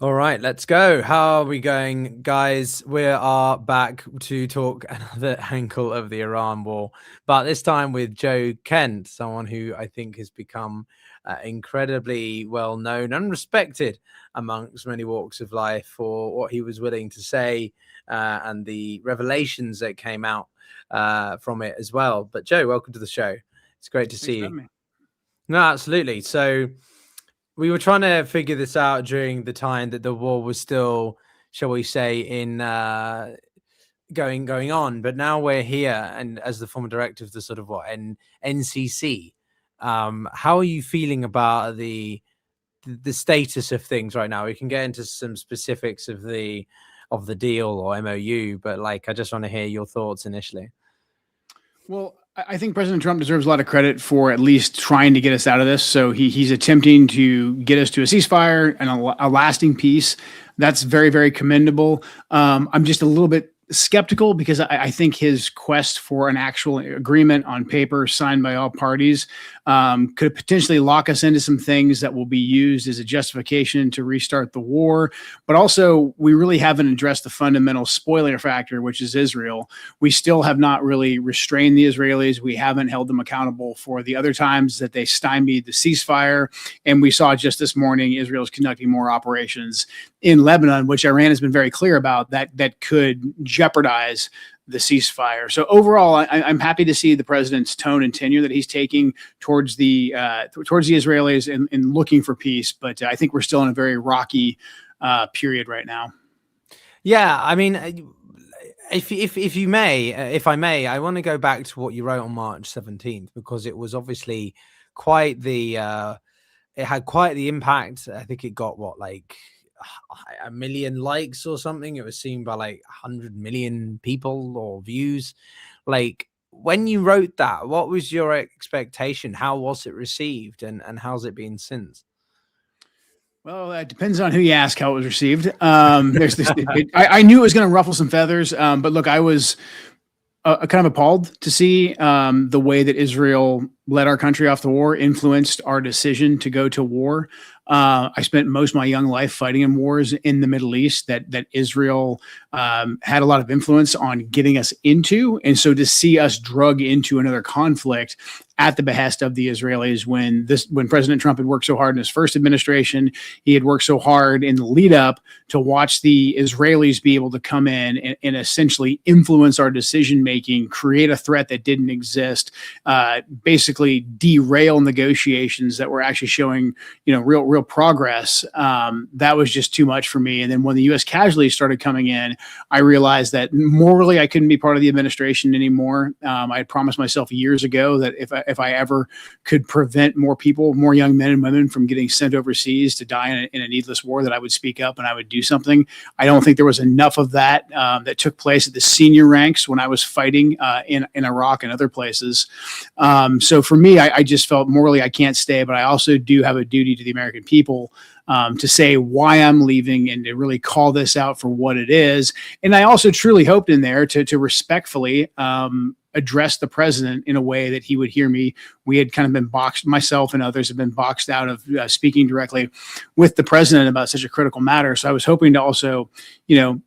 All right, let's go. How are we going, guys? We are back to talk another angle of the Iran war, but this time with Joe Kent, someone who I think has become incredibly well known and respected amongst many walks of life for what he was willing to say and the revelations that came out from it as well. But Joe, welcome to the show. It's great to Thanks see for you. having me. No, absolutely. So we were trying to figure this out during the time that the war was still, shall we say, in going on. But now we're here, and as the former director of the sort of NCC, how are you feeling about the status of things right now? We can get into some specifics of the deal or MOU, but like I just want to hear your thoughts initially. Well, I think President Trump deserves a lot of credit for at least trying to get us out of this. So he's attempting to get us to a ceasefire and a lasting peace. That's very, very commendable. I'm just a little bit skeptical because I think his quest for an actual agreement on paper signed by all parties could potentially lock us into some things that will be used as a justification to restart the war. But also, we really haven't addressed the fundamental spoiler factor, which is Israel. We still have not really restrained the Israelis. We haven't held them accountable for the other times that they stymied the ceasefire. And we saw just this morning, Israel is conducting more operations in Lebanon, which Iran has been very clear about, that could jeopardize the ceasefire. So overall, I'm happy to see the president's tone and tenure that he's taking towards the Israelis and looking for peace. But I think we're still in a very rocky period right now. Yeah, I mean, if you may, if I may, I want to go back to what you wrote on March 17th because it was obviously quite the it had quite the impact. I think it got like 1 million likes or something. It was seen by like 100 million people or views. Like when you wrote that, what was your expectation? How was it received, and how's it been since? Well, it depends on who you ask how it was received. There's this. I knew it was going to ruffle some feathers, but look, I was kind of appalled to see the way that Israel led our country off the war, influenced our decision to go to war. I spent most of my young life fighting in wars in the Middle East that Israel had a lot of influence on getting us into. And so to see us drug into another conflict at the behest of the Israelis when President Trump had worked so hard in his first administration, he had worked so hard in the lead up to watch the Israelis be able to come in and essentially influence our decision making, create a threat that didn't exist, basically derail negotiations that were actually showing real progress. That was just too much for me. And then when the U.S. casualties started coming in, I realized that morally I couldn't be part of the administration anymore. I had promised myself years ago that if I ever could prevent more people, more young men and women from getting sent overseas to die in a needless war, that I would speak up and I would do something. I don't think there was enough of that that took place at the senior ranks when I was fighting in Iraq and other places. So for me, I just felt morally I can't stay, but I also do have a duty to the American people to say why I'm leaving and to really call this out for what it is. And I also truly hoped in there to respectfully address the president in a way that he would hear me. We had kind of been boxed, myself and others have been boxed out of speaking directly with the president about such a critical matter. So I was hoping to also,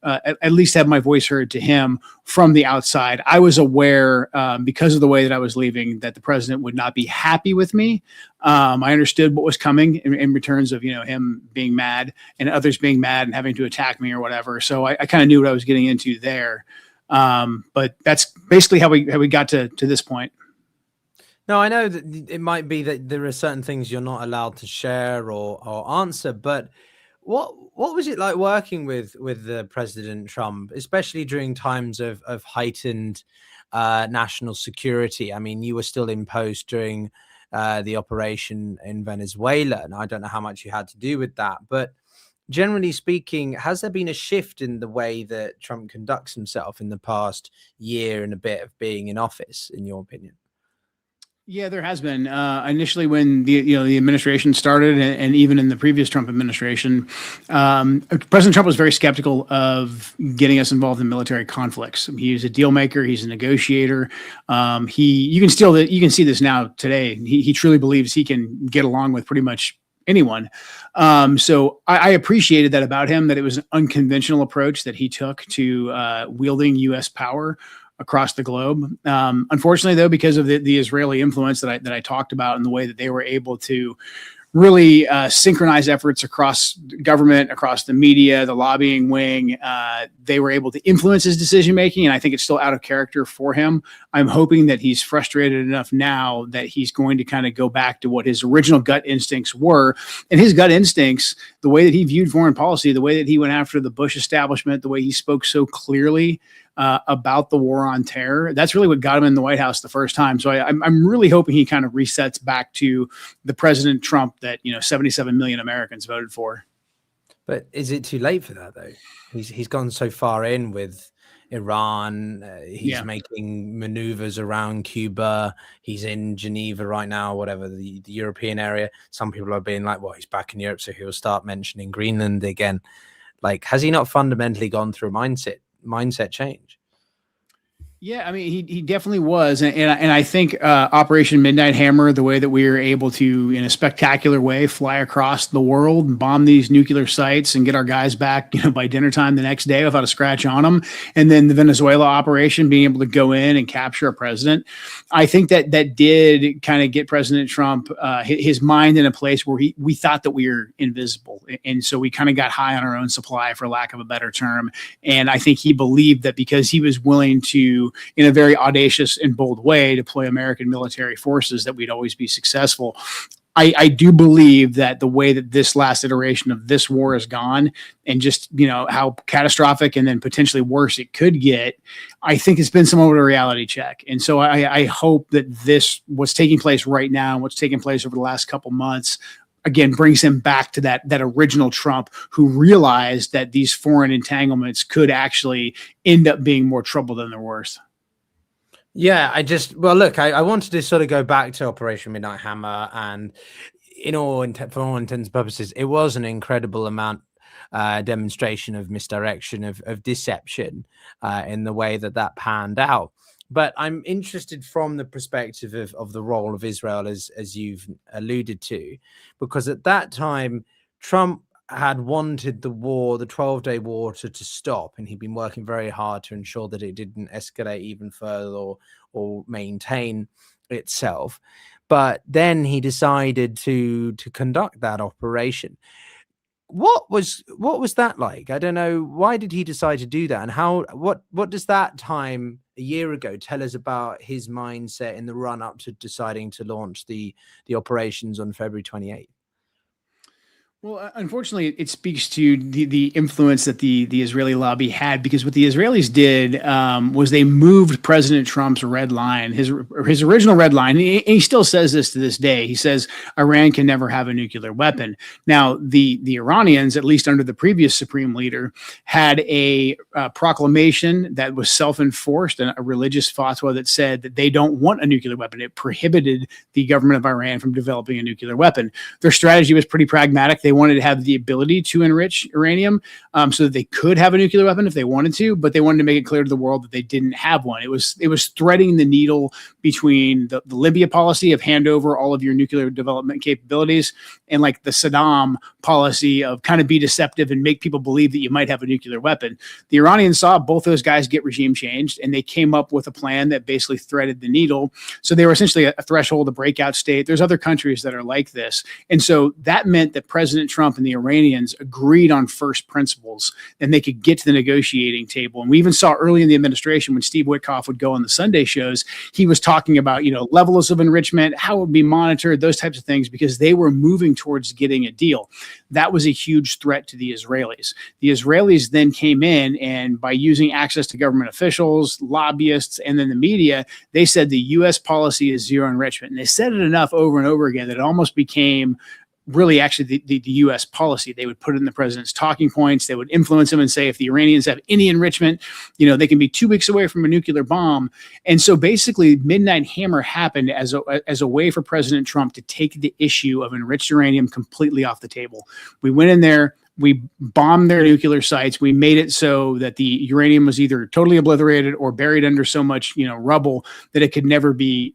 at least have my voice heard to him from the outside. I was aware because of the way that I was leaving that the president would not be happy with me. I understood what was coming in returns of, him being mad and others being mad and having to attack me or whatever. So I kind of knew what I was getting into there. But that's basically how we got to this point. No, I know that it might be that there are certain things you're not allowed to share or answer, but what was it like working with the President Trump, especially during times of heightened national security? I mean, you were still in post during the operation in Venezuela, and I don't know how much you had to do with that, but generally speaking, has there been a shift in the way that Trump conducts himself in the past year and a bit of being in office, in your opinion? Yeah, there has been. Initially, when the administration started, and even in the previous Trump administration, President Trump was very skeptical of getting us involved in military conflicts. He's a deal maker. He's a negotiator. You can see this now today. He truly believes he can get along with pretty much anyone. So I appreciated that about him, that it was an unconventional approach that he took to wielding U.S. power across the globe. Unfortunately, though, because of the Israeli influence that I talked about and the way that they were able to really synchronize efforts across government, across the media, the lobbying wing. They were able to influence his decision making, and I think it's still out of character for him. I'm hoping that he's frustrated enough now that he's going to kind of go back to what his original gut instincts were. And his gut instincts, the way that he viewed foreign policy, the way that he went after the Bush establishment, the way he spoke so clearly about the war on terror, that's really what got him in the White House the first time. So I'm really hoping he kind of resets back to the President Trump that 77 million Americans voted for. But is it too late for that though? He's gone so far in with Iran. He's making maneuvers around Cuba. He's in Geneva right now, whatever, the European area. Some people are being like, well, he's back in Europe, so he'll start mentioning Greenland again. Like, has he not fundamentally gone through a mindset change? Yeah, I mean, he definitely was. And I think Operation Midnight Hammer, the way that we were able to, in a spectacular way, fly across the world and bomb these nuclear sites and get our guys back, by dinner time the next day without a scratch on them. And then the Venezuela operation, being able to go in and capture a president. I think that did kind of get President Trump, his mind in a place where we thought that we were invisible. And so we kind of got high on our own supply, for lack of a better term. And I think he believed that because he was willing to, in a very audacious and bold way, deploy American military forces, that we'd always be successful. I do believe that the way that this last iteration of this war has gone, and just, how catastrophic and then potentially worse it could get, I think it's been somewhat of a reality check. And so I hope that what's taking place right now and what's taking place over the last couple months, again, brings him back to that original Trump, who realized that these foreign entanglements could actually end up being more trouble than they're worth. Yeah, look, I wanted to sort of go back to Operation Midnight Hammer, and for all intents and purposes, it was an incredible amount demonstration of misdirection, of deception in the way that panned out. But I'm interested from the perspective of the role of Israel, as you've alluded to, because at that time, Trump had wanted the 12-day war to stop, and he'd been working very hard to ensure that it didn't escalate even further or maintain itself. But then he decided to conduct that operation. What was that like? I don't know. Why did he decide to do that? And what does that time a year ago tell us about his mindset in the run up to deciding to launch the operations on February 28th? Well, unfortunately, it speaks to the influence that the Israeli lobby had, because what the Israelis did was they moved President Trump's red line, his original red line. And he still says this to this day. He says Iran can never have a nuclear weapon. Now, the Iranians, at least under the previous supreme leader, had a proclamation that was self-enforced, and a religious fatwa that said that they don't want a nuclear weapon. It prohibited the government of Iran from developing a nuclear weapon. Their strategy was pretty pragmatic. They wanted to have the ability to enrich uranium so that they could have a nuclear weapon if they wanted to, but they wanted to make it clear to the world that they didn't have one. It was threading the needle between the Libya policy of hand over all of your nuclear development capabilities, and like the Saddam policy of kind of be deceptive and make people believe that you might have a nuclear weapon. The Iranians saw both those guys get regime changed, and they came up with a plan that basically threaded the needle. So they were essentially a threshold, a breakout state. There's other countries that are like this. And so that meant that President Trump and the Iranians agreed on first principles, and they could get to the negotiating table. And we even saw early in the administration, when Steve Witkoff would go on the Sunday shows, he was talking about, levels of enrichment, how it would be monitored, those types of things, because they were moving towards getting a deal. That was a huge threat to the Israelis. The Israelis then came in, and by using access to government officials, lobbyists, and then the media, they said the U.S. policy is zero enrichment. And they said it enough over and over again that it almost became really actually the U.S. policy. They would put it in the president's talking points. They would influence him and say, if the Iranians have any enrichment, they can be 2 weeks away from a nuclear bomb. And so basically Midnight Hammer happened as a way for President Trump to take the issue of enriched uranium completely off the table. We went in there, We bombed their nuclear sites. We made it so that the uranium was either totally obliterated or buried under so much, rubble that it could never be,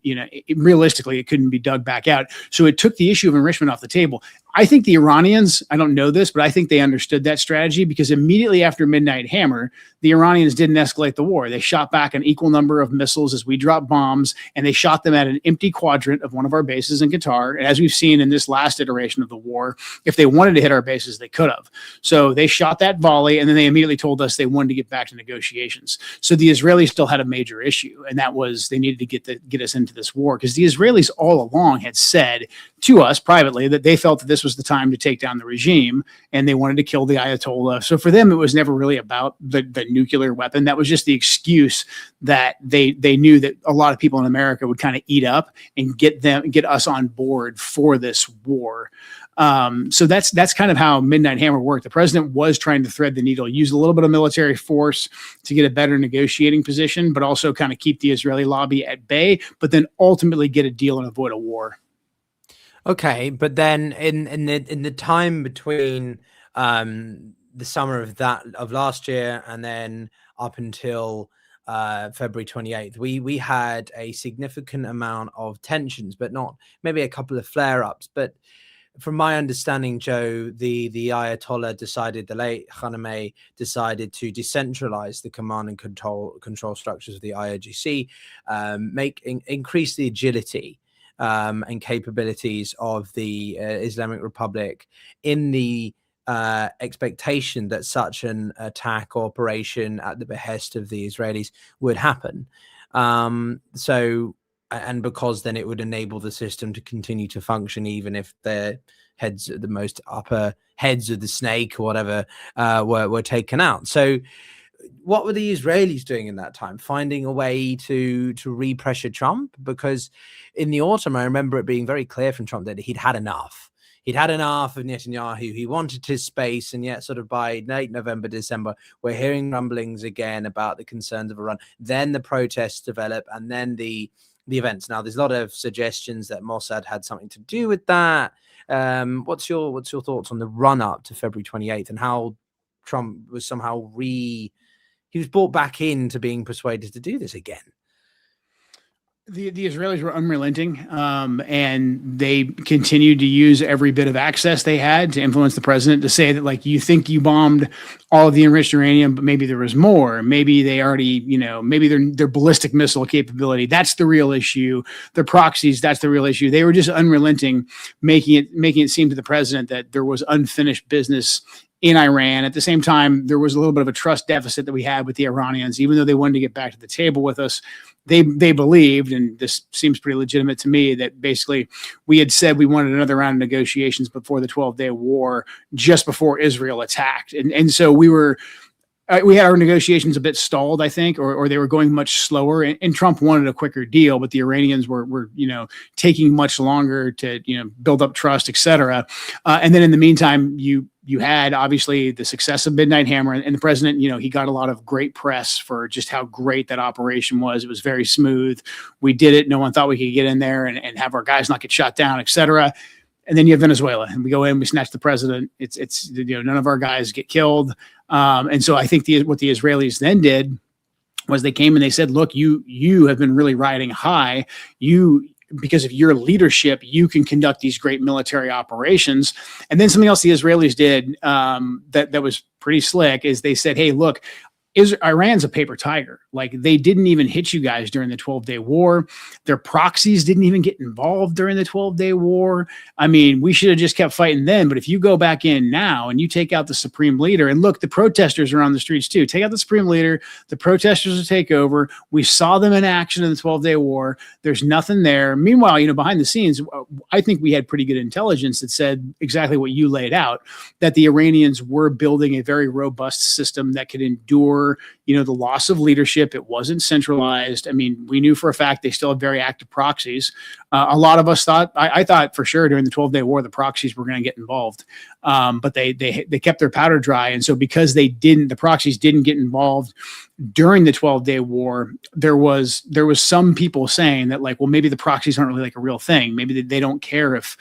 realistically, it couldn't be dug back out. So it took the issue of enrichment off the table. I think the Iranians, I don't know this, but I think they understood that strategy, because immediately after Midnight Hammer, the Iranians didn't escalate the war. They shot back an equal number of missiles as we dropped bombs, and they shot them at an empty quadrant of one of our bases in Qatar. And as we've seen in this last iteration of the war, if they wanted to hit our bases, they could have. So they shot that volley, and then they immediately told us they wanted to get back to negotiations. So the Israelis still had a major issue, and that was they needed to get us into this war, because the Israelis all along had said to us privately that they felt that this was the time to take down the regime, and they wanted to kill the Ayatollah. So for them, it was never really about the nuclear weapon. That was just the excuse that they knew that a lot of people in America would kind of eat up and get us on board for this war. So that's kind of how Midnight Hammer worked. The president was trying to thread the needle, use a little bit of military force to get a better negotiating position, but also kind of keep the Israeli lobby at bay, but then ultimately get a deal and avoid a war. Okay, but then in the time between the summer of last year and then up until February 28th, we had a significant amount of tensions, but not maybe a couple of flare-ups. But from my understanding, Joe, the Ayatollah decided, the late Khamenei decided to decentralize the command and control structures of the IRGC, increase the agility and capabilities of the Islamic Republic, in the expectation that such an attack operation at the behest of the Israelis would happen. And because then it would enable the system to continue to function, even if the most upper heads of the snake or whatever were taken out. So what were the Israelis doing in that time? Finding a way to repressure Trump? Because in the autumn, I remember it being very clear from Trump that he'd had enough. He'd had enough of Netanyahu. He wanted his space. And yet sort of by late November, December, we're hearing rumblings again about the concerns of Iran. Then the protests develop, and then the events. Now, there's a lot of suggestions that Mossad had something to do with that. What's your thoughts on the run up to February 28th and how Trump was somehow he was brought back into being persuaded to do this again? The Israelis were unrelenting, and they continued to use every bit of access they had to influence the president to say that, like, you think you bombed all of the enriched uranium, but maybe there was more. Maybe they already, maybe their ballistic missile capability, that's the real issue. Their proxies, that's the real issue. They were just unrelenting, making it seem to the president that there was unfinished business in Iran. At the same time, there was a little bit of a trust deficit that we had with the Iranians, even though they wanted to get back to the table with us. They believed, and this seems pretty legitimate to me, that basically we had said we wanted another round of negotiations before the 12-day war, just before Israel attacked. And so we had our negotiations a bit stalled, I think, or they were going much slower. And Trump wanted a quicker deal, but the Iranians were taking much longer to build up trust, et cetera. And then in the meantime, you had obviously the success of Midnight Hammer, and the president, he got a lot of great press for just how great that operation was. It was very smooth. We did it. No one thought we could get in there and have our guys not get shot down, et cetera. And then you have Venezuela, and we go in, we snatch the president. It's none of our guys get killed. And so I think what the Israelis then did was they came and they said, look, you have been really riding high. Because of your leadership, you can conduct these great military operations. And then something else the Israelis did that was pretty slick is they said, hey, look, Iran's a paper tiger. Like, they didn't even hit you guys during the 12-day war. Their proxies didn't even get involved during the 12-day war. I mean, we should have just kept fighting then. But if you go back in now and you take out the supreme leader, and look, the protesters are on the streets too. Take out the supreme leader. The protesters will take over. We saw them in action in the 12-day war. There's nothing there. Meanwhile, behind the scenes, I think we had pretty good intelligence that said exactly what you laid out, that the Iranians were building a very robust system that could endure the loss of leadership. It wasn't centralized. I mean, we knew for a fact they still had very active proxies. A lot of us thought, I thought for sure during the 12-day war, the proxies were going to get involved. But they kept their powder dry. And so because the proxies didn't get involved during the 12-day war, there was some people saying that, like, well, maybe the proxies aren't really like a real thing. Maybe they don't care if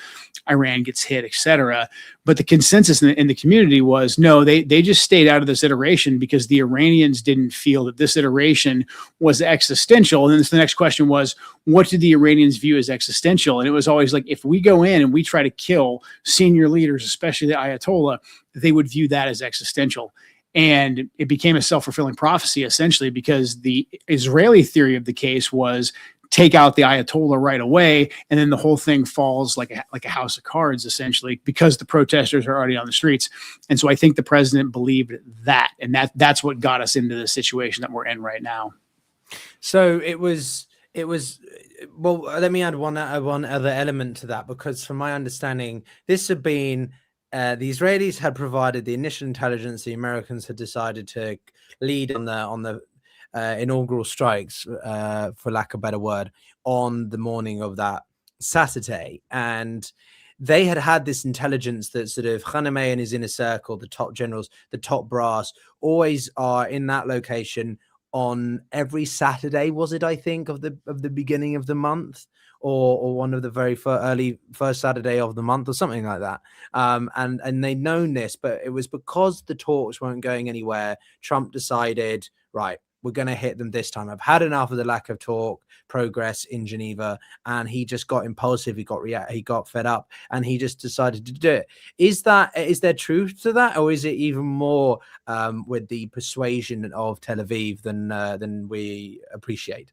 Iran gets hit, etc. But the consensus in the community was no, they just stayed out of this iteration because the Iranians didn't feel that this iteration was existential. And then the next question was, what did the Iranians view as existential? And it was always like, if we go in and we try to kill senior leaders, especially the Ayatollah, they would view that as existential. And it became a self-fulfilling prophecy, essentially, because the Israeli theory of the case was take out the Ayatollah right away, and then the whole thing falls like a house of cards, essentially, because the protesters are already on the streets. And so I think the president believed that, and that's what got us into the situation that we're in right now. So it was. Well, let me add one other element to that, because from my understanding, this had been. The Israelis had provided the initial intelligence. The Americans had decided to lead on the inaugural strikes, for lack of a better word, on the morning of that Saturday. And they had this intelligence that sort of Khamenei and his inner circle, the top generals, the top brass, always are in that location on every Saturday, was it, I think, of the beginning of the month, or one of the very first Saturday of the month, or something like that. And they'd known this, but it was because the talks weren't going anywhere. Trump decided, right, we're going to hit them this time. I've had enough of the lack of progress in Geneva. And he just got impulsive. He got fed up, and he just decided to do it. Is there truth to that, or is it even more with the persuasion of Tel Aviv than we appreciate?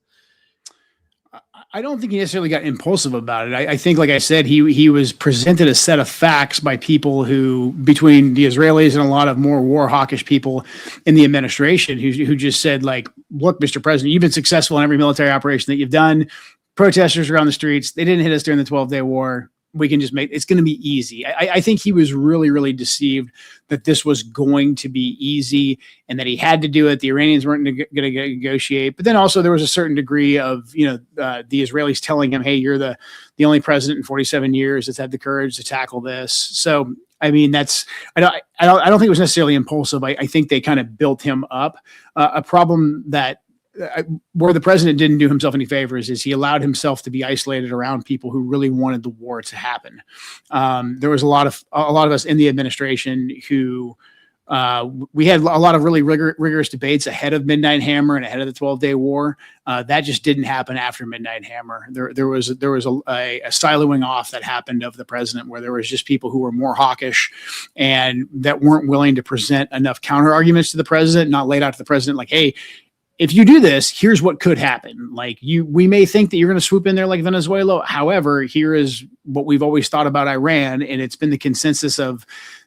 I don't think he necessarily got impulsive about it. I think, like I said, he was presented a set of facts by people who, between the Israelis and a lot of more war hawkish people in the administration, who just said, like, look, Mr. President, you've been successful in every military operation that you've done. Protesters are on the streets. They didn't hit us during the 12-day war. We can just it's going to be easy. I think he was really, really deceived that this was going to be easy and that he had to do it. The Iranians weren't going to negotiate. But then also there was a certain degree of, the Israelis telling him, hey, you're the only president in 47 years that's had the courage to tackle this. So, I mean, I don't think it was necessarily impulsive. I think they kind of built him up. A problem that where the president didn't do himself any favors is he allowed himself to be isolated around people who really wanted the war to happen. There was a lot of us in the administration who we had a lot of really rigorous debates ahead of Midnight Hammer and ahead of the 12-day war. That just didn't happen after Midnight Hammer. There was a siloing off that happened of the president, where there was just people who were more hawkish and that weren't willing to present enough counter arguments to the president, not laid out to the president like, hey, if you do this, here's what could happen. Like, we may think that you're going to swoop in there like Venezuela. However, here is what we've always thought about Iran. And it's been the consensus of,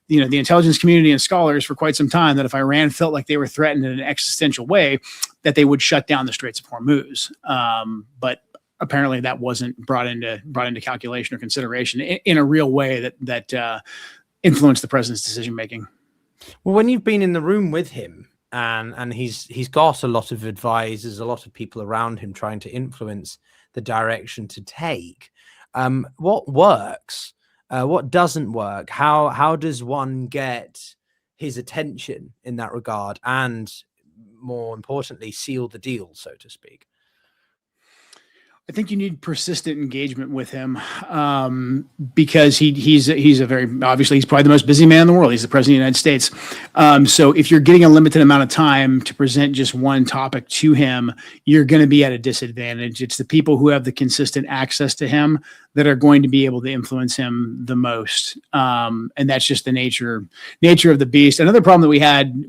the intelligence community and scholars for quite some time, that if Iran felt like they were threatened in an existential way, that they would shut down the Straits of Hormuz. But apparently that wasn't brought into calculation or consideration in a real way that influenced the president's decision-making. Well, when you've been in the room with him, and he's got a lot of advisors, a lot of people around him trying to influence the direction to take. What works? What doesn't work? How does one get his attention in that regard, and more importantly, seal the deal, so to speak? I think you need persistent engagement with him, because he's a very, obviously he's probably the most busy man in the world. He's the president of the United States. So if you're getting a limited amount of time to present just one topic to him, you're going to be at a disadvantage. It's the people who have the consistent access to him that are going to be able to influence him the most. And that's just the nature of the beast. Another problem that we had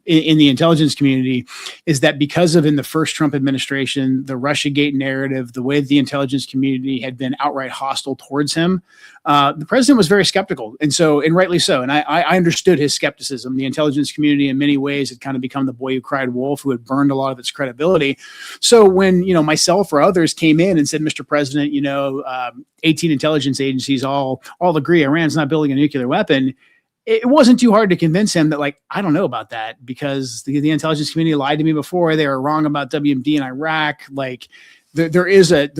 in the intelligence community is that because of, in the first Trump administration, the Russiagate narrative, the way the intelligence community had been outright hostile towards him, the president was very skeptical. And rightly so. And I understood his skepticism. The intelligence community in many ways had kind of become the boy who cried wolf, who had burned a lot of its credibility. So when, myself or others came in and said, Mr. President, 18 intelligence agencies all agree Iran's not building a nuclear weapon, it wasn't too hard to convince him that, like, I don't know about that, because the intelligence community lied to me before. They were wrong about WMD in Iraq. Like, there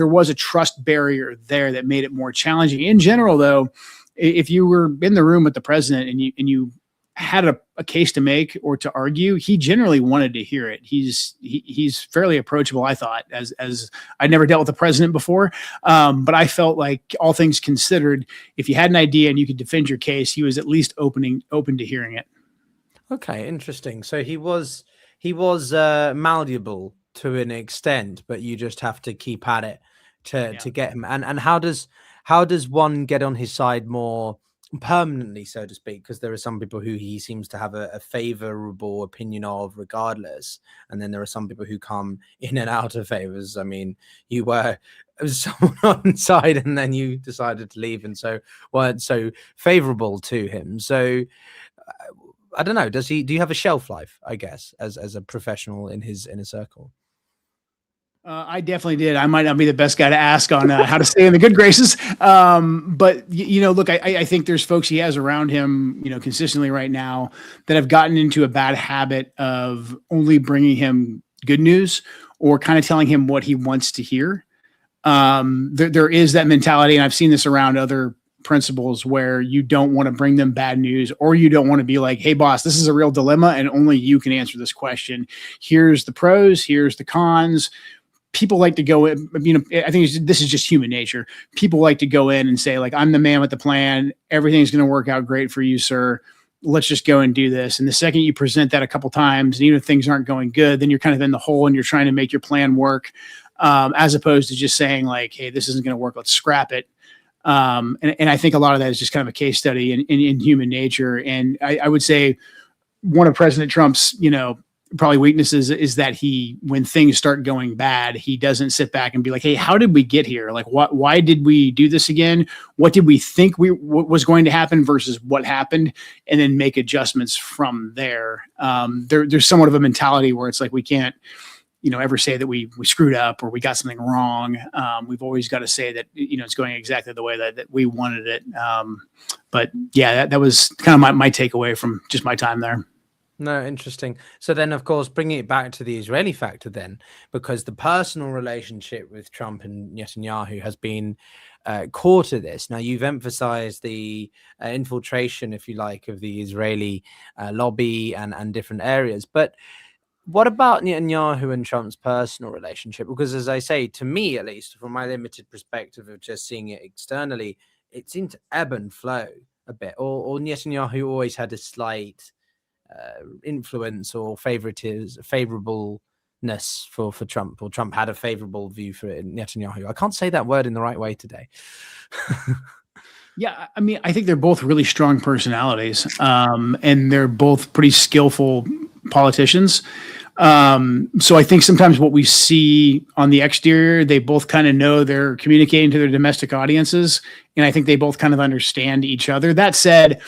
was a trust barrier there that made it more challenging. In general, though, if you were in the room with the president and you had a case to make or to argue, he generally wanted to hear it. He's fairly approachable, I thought, as I'd never dealt with a president before. But I felt like, all things considered, if you had an idea and you could defend your case, he was at least open to hearing it. Okay, interesting. So he was malleable to an extent, but you just have to keep at it to get him. And how does one get on his side more permanently, so to speak? Because there are some people who he seems to have a favorable opinion of regardless, and then there are some people who come in and out of favors. I mean, you were someone on side and then you decided to leave, and so weren't so favorable to him. So I don't know. Do you have a shelf life, I guess, as a professional in his inner circle? I definitely did. I might not be the best guy to ask on how to stay in the good graces. But look, I think there's folks he has around him, consistently right now, that have gotten into a bad habit of only bringing him good news or kind of telling him what he wants to hear. There is that mentality, and I've seen this around other principles, where you don't want to bring them bad news, or you don't want to be like, hey boss, this is a real dilemma and only you can answer this question. Here's the pros, here's the cons. People like to go in, I think this is just human nature. People like to go in and say, like, I'm the man with the plan. Everything's going to work out great for you, sir. Let's just go and do this. And the second you present that a couple times, and even if things aren't going good, then you're kind of in the hole and you're trying to make your plan work, as opposed to just saying, like, hey, this isn't going to work, let's scrap it. And I think a lot of that is just kind of a case study in human nature. And I would say one of President Trump's, probably weaknesses is that when things start going bad, he doesn't sit back and be like, hey, how did we get here? Like, why did we do this again? What did we think what was going to happen versus what happened? And then make adjustments from there. There's somewhat of a mentality where it's like, we can't, ever say that we screwed up or we got something wrong. We've always got to say that, it's going exactly the way that we wanted it. But yeah, that was kind of my takeaway from just my time there. No, interesting. So then, of course, bringing it back to the Israeli factor then, because the personal relationship with Trump and Netanyahu has been core to this. Now, you've emphasized the infiltration, if you like, of the Israeli lobby and different areas. But what about Netanyahu and Trump's personal relationship? Because, as I say, to me, at least from my limited perspective of just seeing it externally, it seemed to ebb and flow a bit. Or Netanyahu always had a slight influence or favorableness for Trump, or Trump had a favorable view for Netanyahu. I can't say that word in the right way today. Yeah, I mean, I think they're both really strong personalities, and they're both pretty skillful politicians. So I think sometimes what we see on the exterior, they both kind of know they're communicating to their domestic audiences, and I think they both kind of understand each other. That said,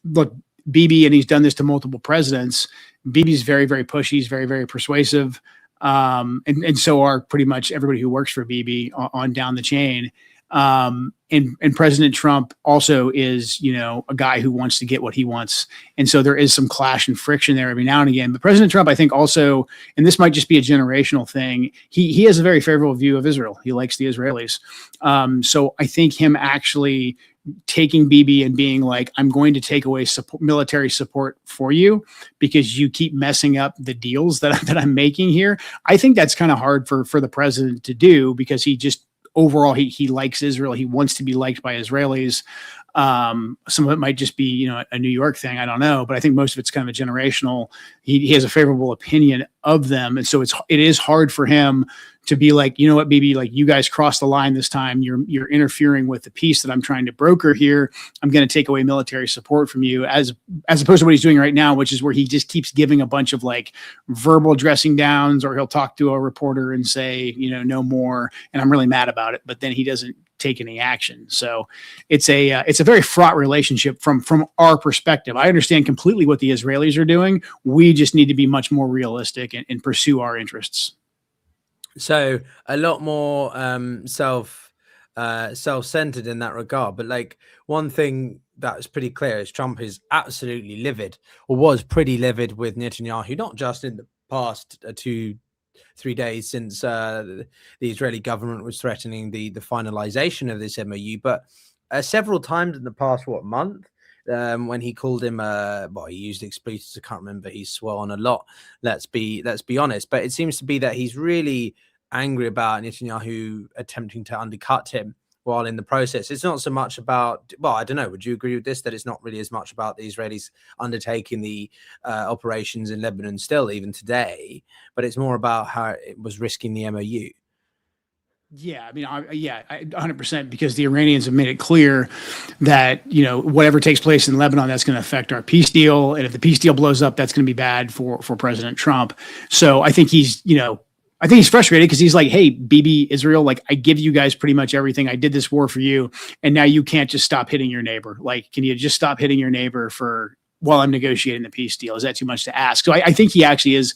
look, Bibi, and he's done this to multiple presidents. Bibi's very, very pushy. He's very, very persuasive. And so are pretty much everybody who works for Bibi on down the chain. And President Trump also is, a guy who wants to get what he wants. And so there is some clash and friction there every now and again. But President Trump, I think also, and this might just be a generational thing, he has a very favorable view of Israel. He likes the Israelis. So I think him actually taking Bibi and being like, I'm going to take away military support for you because you keep messing up the deals that I'm making here. I think that's kind of hard for the president to do, because he just overall, he likes Israel. He wants to be liked by Israelis. Some of it might just be, a New York thing. I don't know, but I think most of it's kind of a generational. He has a favorable opinion of them. And so it is hard for him to be like, you know what, Bibi, like, you guys crossed the line this time. You're interfering with the peace that I'm trying to broker here. I'm going to take away military support from you, as opposed to what he's doing right now, which is where he just keeps giving a bunch of like verbal dressing downs, or he'll talk to a reporter and say, no more. And I'm really mad about it. But then he doesn't take any action. So it's a very fraught relationship from our perspective. I understand completely what the Israelis are doing. We just need to be much more realistic and pursue our interests. So a lot more self-centered in that regard. But like, one thing that's pretty clear is Trump is absolutely livid, or was pretty livid, with Netanyahu, not just in the past 2-3 days since the Israeli government was threatening the finalization of this MOU, but several times in the past month. when he called him, well, he used expletives. I can't remember. He swore on a lot. Let's be honest. But it seems to be that he's really angry about Netanyahu attempting to undercut him while in the process. It's not so much about, well, I don't know, would you agree with this, that it's not really as much about the Israelis undertaking the operations in Lebanon still, even today, but it's more about how it was risking the MOU? Yeah, I mean, 100%, because the Iranians have made it clear that, whatever takes place in Lebanon, that's going to affect our peace deal. And if the peace deal blows up, that's going to be bad for President Trump. So I think he's frustrated because he's like, hey, Bibi, Israel, like, I give you guys pretty much everything. I did this war for you. And now you can't just stop hitting your neighbor. Like, can you just stop hitting your neighbor while I'm negotiating the peace deal? Is that too much to ask? So I think he actually is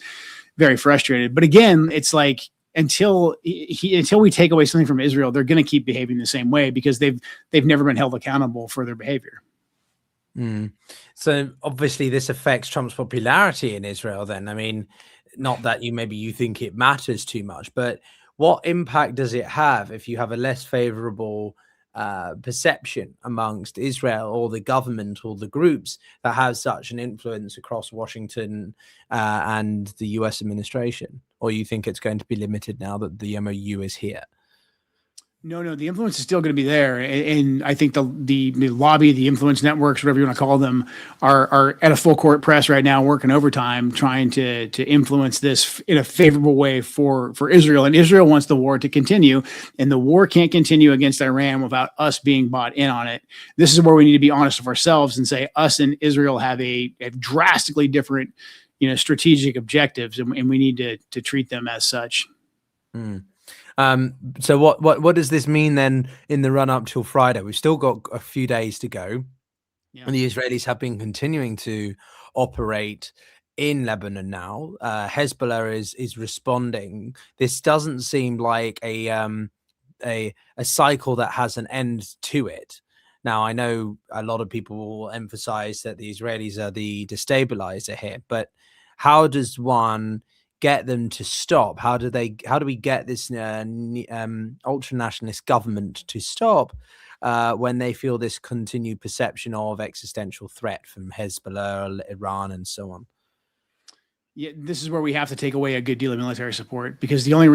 very frustrated. But again, it's like, until we take away something from Israel, they're going to keep behaving the same way because they've never been held accountable for their behavior. So obviously this affects Trump's popularity in Israel then. I mean, not that you think it matters too much, but what impact does it have if you have a less favorable perception amongst Israel or the government or the groups that have such an influence across Washington and the US administration? Or you think it's going to be limited now that the MOU is here? No, the influence is still going to be there. And I think the lobby, the influence networks, whatever you want to call them, are at a full court press right now, working overtime, trying to influence this in a favorable way for Israel. And Israel wants the war to continue, and the war can't continue against Iran without us being bought in on it. This is where we need to be honest with ourselves and say us and Israel have a drastically different, strategic objectives, and we need to treat them as such. So what does this mean then in the run up till Friday? We've still got a few days to go, and the Israelis have been continuing to operate in Lebanon now. Hezbollah is responding. This doesn't seem like a cycle that has an end to it. Now, I know a lot of people will emphasize that the Israelis are the destabilizer here, but how does one get them to stop? How do we get this ultra nationalist government to stop when they feel this continued perception of existential threat from Hezbollah, Iran, and so on? Yeah, this is where we have to take away a good deal of military support, because the only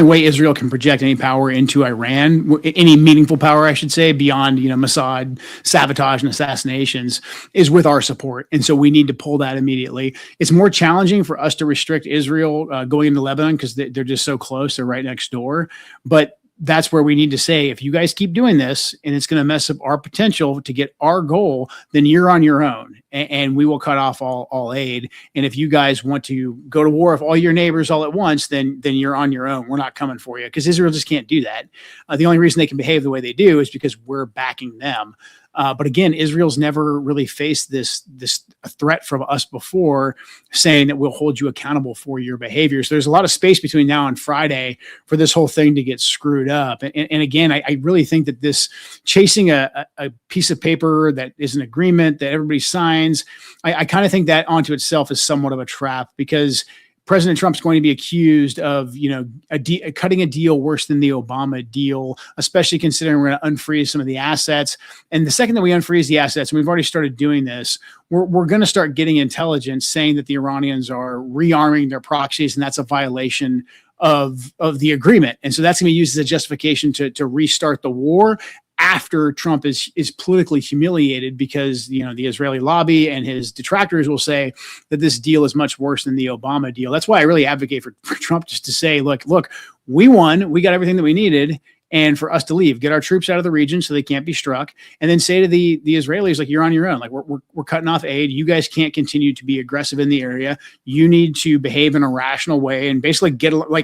way Israel can project any power into Iran, any meaningful power, I should say, beyond Mossad sabotage and assassinations, is with our support. And so we need to pull that immediately. It's more challenging for us to restrict Israel going into Lebanon because they're just so close; they're right next door. But that's where we need to say, if you guys keep doing this and it's going to mess up our potential to get our goal, then you're on your own, and we will cut off all aid. And if you guys want to go to war with all your neighbors all at once, then you're on your own. We're not coming for you, because Israel just can't do that. The only reason they can behave the way they do is because we're backing them. But again, Israel's never really faced this threat from us before, saying that we'll hold you accountable for your behavior. So there's a lot of space between now and Friday for this whole thing to get screwed up. And again, I really think that this chasing a piece of paper that is an agreement that everybody signs, I kind of think that onto itself is somewhat of a trap, because President Trump's going to be accused of, cutting a deal worse than the Obama deal, especially considering we're going to unfreeze some of the assets. And the second that we unfreeze the assets, and we've already started doing this, we're going to start getting intelligence saying that the Iranians are rearming their proxies, and that's a violation of the agreement. And so that's going to be used as a justification to restart the war after Trump is politically humiliated, because the Israeli lobby and his detractors will say that this deal is much worse than the Obama deal. That's why I really advocate for Trump just to say, look, we won, we got everything that we needed, and for us to leave, get our troops out of the region so they can't be struck, and then say to the Israelis, like, you're on your own. Like, we're cutting off aid. You guys can't continue to be aggressive in the area. You need to behave in a rational way and basically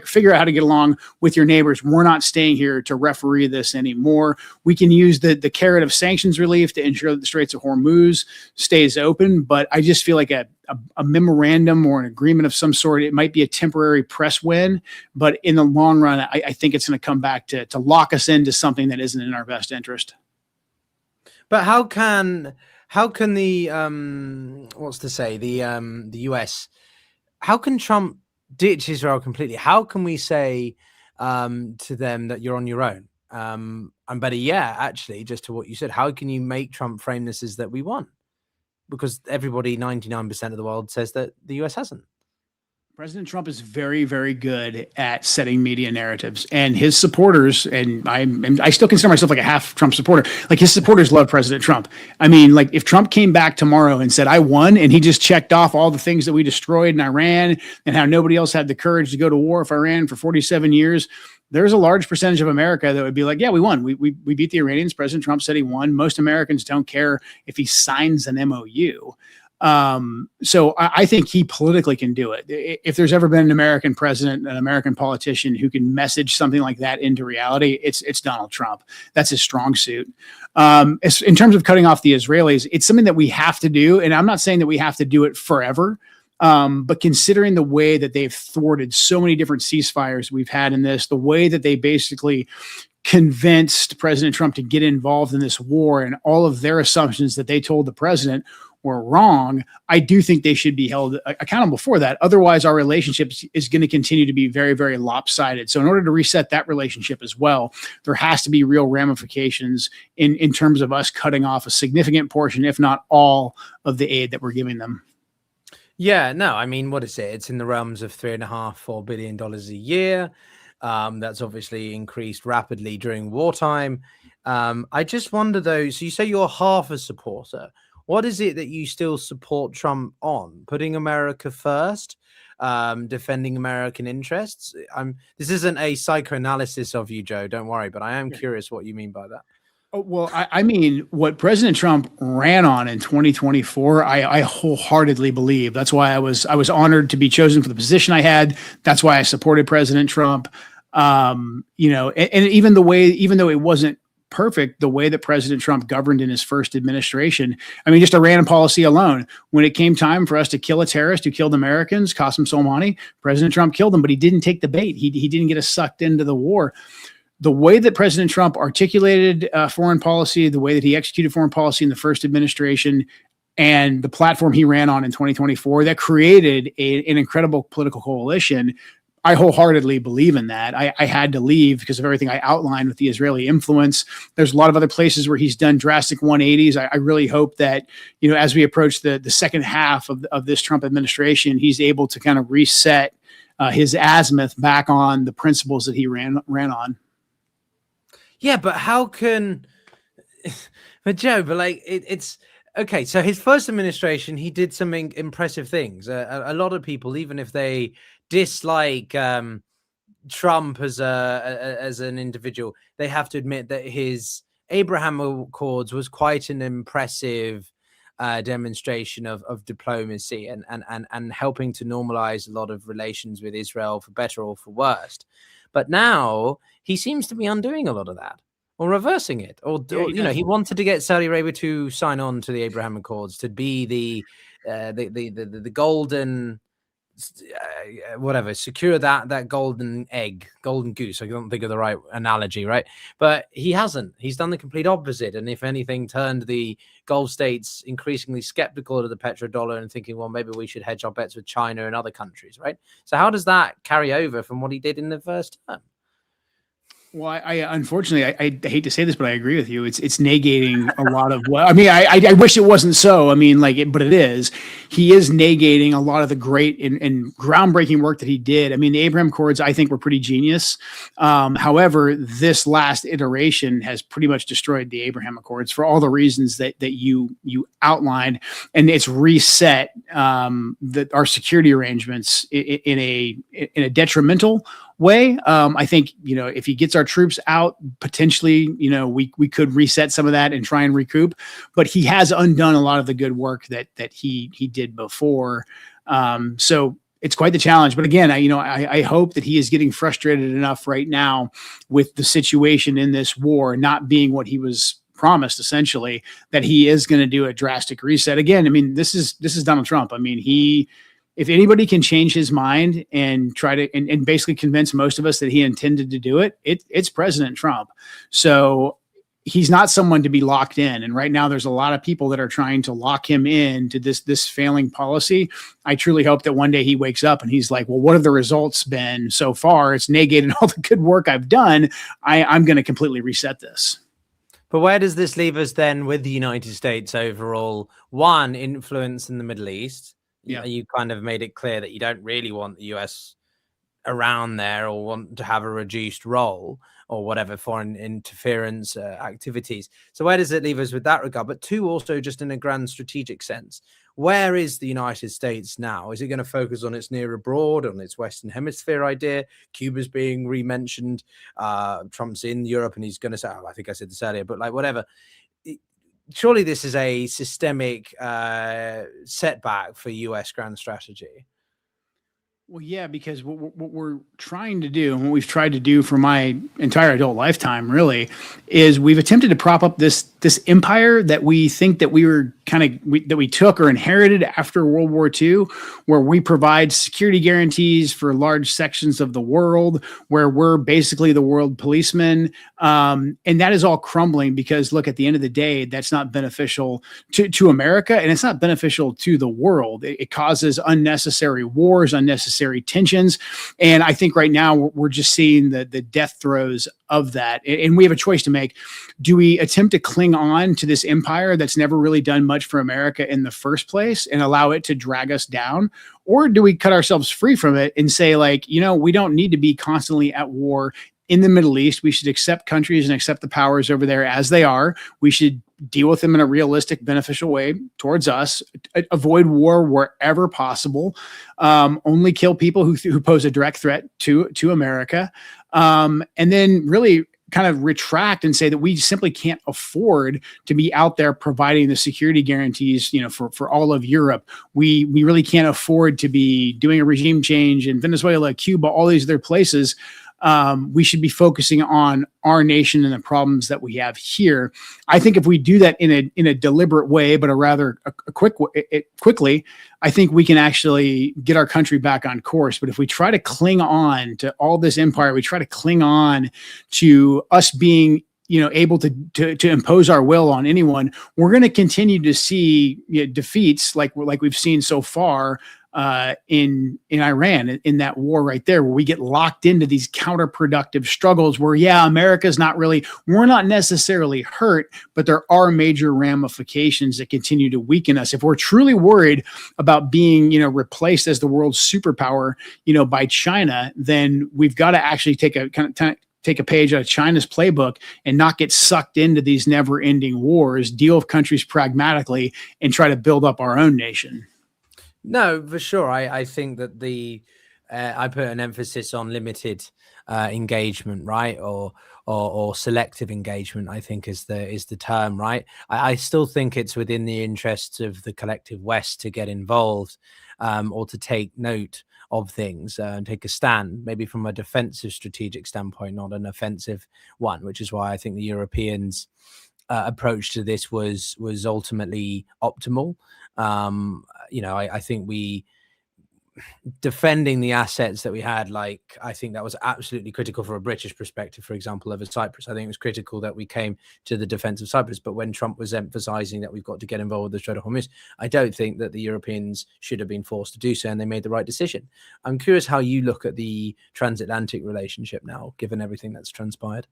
figure out how to get along with your neighbors. We're not staying here to referee this anymore. We can use the carrot of sanctions relief to ensure that the Straits of Hormuz stays open, but I just feel like a memorandum or an agreement of some sort, it might be a temporary press win, but in the long run, I think it's going to come back to lock us into something that isn't in our best interest. But how can the the US, how can Trump ditch Israel completely? How can we say to them that you're on your own? And better, yeah, actually, just to what you said, how can you make Trump frame this as that we won? Because everybody, 99% of the world says that the US hasn't. President Trump is very, very good at setting media narratives, and his supporters, and I still consider myself like a half Trump supporter. Like, his supporters love President Trump. I mean, like, if Trump came back tomorrow and said, I won, and he just checked off all the things that we destroyed in Iran and how nobody else had the courage to go to war with Iran for 47 years, there's a large percentage of America that would be like, yeah, we won. We beat the Iranians. President Trump said he won. Most Americans don't care if he signs an MOU. So I think he politically can do it. If there's ever been an American president, an American politician who can message something like that into reality, it's Donald Trump. That's his strong suit. In terms of cutting off the Israelis, it's something that we have to do. And I'm not saying that we have to do it forever. But considering the way that they've thwarted so many different ceasefires we've had in this, the way that they basically convinced President Trump to get involved in this war, and all of their assumptions that they told the president were wrong, I do think they should be held accountable for that. Otherwise, our relationship is going to continue to be very, very lopsided. So in order to reset that relationship as well, there has to be real ramifications in terms of us cutting off a significant portion, if not all, of the aid that we're giving them. Yeah, no, I mean, what is it? It's in the realms of $3.5–4 billion a year. That's obviously increased rapidly during wartime. I just wonder, though, so you say you're half a supporter. What is it that you still support Trump on? Putting America first, defending American interests? This isn't a psychoanalysis of you, Joe, don't worry, but I am curious what you mean by that. Oh, well, I mean, what President Trump ran on in 2024, I wholeheartedly believe. That's why I was honored to be chosen for the position I had. That's why I supported President Trump. And even though it wasn't perfect, the way that President Trump governed in his first administration, I mean, just Iran policy alone, when it came time for us to kill a terrorist who killed Americans, Qasem Soleimani, President Trump killed him, but he didn't take the bait. He didn't get us sucked into the war. The way that President Trump articulated foreign policy, the way that he executed foreign policy in the first administration, and the platform he ran on in 2024, that created an incredible political coalition. I wholeheartedly believe in that. I had to leave because of everything I outlined with the Israeli influence. There's a lot of other places where he's done drastic 180s. I really hope that, as we approach the second half of this Trump administration, he's able to kind of reset his azimuth back on the principles that he ran on. Yeah, but how can, but Joe, but like it's okay. So his first administration, he did some impressive things. A lot of people, even if they dislike Trump as an individual, they have to admit that his Abraham Accords was quite an impressive demonstration of diplomacy and helping to normalize a lot of relations with Israel, for better or for worse. But now he seems to be undoing a lot of that, or reversing it, or he wanted to get Saudi Arabia to sign on to the Abraham Accords, to be the golden whatever, secure that golden egg, golden goose. I don't think of the right analogy, right? But he hasn't. He's done the complete opposite, and if anything, turned the Gulf states increasingly skeptical of the petrodollar and thinking, well, maybe we should hedge our bets with China and other countries, right? So how does that carry over from what he did in the first term? Well, I unfortunately, I hate to say this, but I agree with you. It's negating a lot of what, I mean, I wish it wasn't so. I mean, but it is. He is negating a lot of the great and groundbreaking work that he did. I mean, the Abraham Accords, I think, were pretty genius. However, this last iteration has pretty much destroyed the Abraham Accords for all the reasons that you outlined, and it's reset our security arrangements in a detrimental way. I think, if he gets our troops out, potentially, we could reset some of that and try and recoup, but he has undone a lot of the good work that he did before. So it's quite the challenge. But again, I hope that he is getting frustrated enough right now with the situation in this war not being what he was promised, essentially, that he is going to do a drastic reset. Again, I mean, this is Donald Trump. I mean, if anybody can change his mind and try to and basically convince most of us that he intended to do it, it's President Trump. So he's not someone to be locked in. And right now there's a lot of people that are trying to lock him in to this failing policy. I truly hope that one day he wakes up and he's like, well, what have the results been so far? It's negated all the good work I've done. I'm going to completely reset this. But where does this leave us then with the United States overall? One, influence in the Middle East. Yeah. You kind of made it clear that you don't really want the US around there or want to have a reduced role or whatever foreign interference activities. So where does it leave us with that regard? But two, also just in a grand strategic sense, where is the United States now? Is it going to focus on its near abroad, on its Western Hemisphere idea? Cuba's being re-mentioned. Trump's in Europe and he's going to say, oh, I think I said this earlier, but like whatever. Surely this is a systemic setback for US grand strategy. Well, yeah, because what we're trying to do, and what we've tried to do for my entire adult lifetime, really, is we've attempted to prop up this empire that we think that we took or inherited after World War II, where we provide security guarantees for large sections of the world, where we're basically the world policeman, and that is all crumbling because, look, at the end of the day, that's not beneficial to America, and it's not beneficial to the world. It causes unnecessary wars, unnecessary tensions. And I think right now we're just seeing the death throes of that. And we have a choice to make. Do we attempt to cling on to this empire that's never really done much for America in the first place and allow it to drag us down? Or do we cut ourselves free from it and say, like, we don't need to be constantly at war in the Middle East. We should accept countries and accept the powers over there as they are. We should deal with them in a realistic, beneficial way towards us, avoid war wherever possible, only kill people who pose a direct threat to America, and then really kind of retract and say that we simply can't afford to be out there providing the security guarantees, for all of Europe. We really can't afford to be doing a regime change in Venezuela, Cuba, all these other places. We should be focusing on our nation and the problems that we have here. I think if we do that in a deliberate way, but quickly, I think we can actually get our country back on course. But if we try to cling on to all this empire, we try to cling on to us being able to impose our will on anyone, we're going to continue to see defeats like we've seen so far in Iran, in that war right there, where we get locked into these counterproductive struggles where, we're not necessarily hurt, but there are major ramifications that continue to weaken us. If we're truly worried about being, replaced as the world's superpower, by China, then we've got to actually take a page out of China's playbook and not get sucked into these never-ending wars, deal with countries pragmatically, and try to build up our own nation. No, for sure. I think that I put an emphasis on limited engagement, right, or selective engagement, I think is the term, right? I still think it's within the interests of the collective West to get involved, or to take note of things and take a stand, maybe from a defensive strategic standpoint, not an offensive one, which is why I think the Europeans' approach to this was ultimately optimal. I think we defending the assets that we had, I think that was absolutely critical for a British perspective, for example, over Cyprus. I think it was critical that we came to the defense of Cyprus. But when Trump was emphasizing that we've got to get involved with the Strait of Hormuz, I don't think that the Europeans should have been forced to do so, and they made the right decision. I'm curious how you look at the transatlantic relationship now, given everything that's transpired.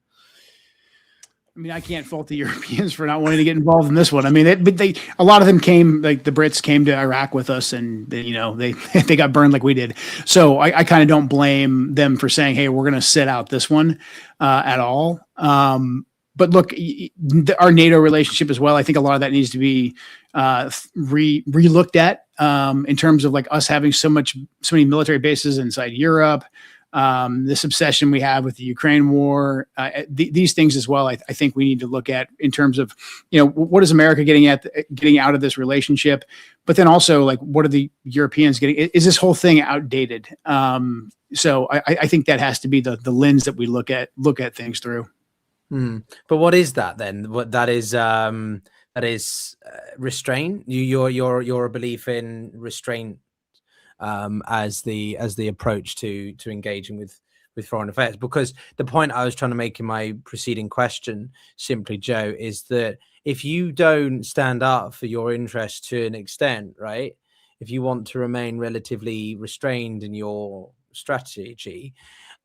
I mean, I can't fault the Europeans for not wanting to get involved in this one. I mean, a lot of them came, like the Brits came to Iraq with us, and they got burned like we did. So I kind of don't blame them for saying, hey, we're going to sit out this one at all. But look, our NATO relationship as well, I think a lot of that needs to be re-looked at in terms of like us having so many military bases inside Europe. This obsession we have with the Ukraine war, these things as well, I think we need to look at in terms of, what is America getting out of this relationship? But then also, like, what are the Europeans getting? Is this whole thing outdated? So I think that has to be the lens that we look at things through. But what is that then? What that is restraint. Your belief in restraint as the approach to engaging foreign affairs. Because the point I was trying to make in my preceding question, simply, Joe, is that if you don't stand up for your interests to an extent, right? If you want to remain relatively restrained in your strategy,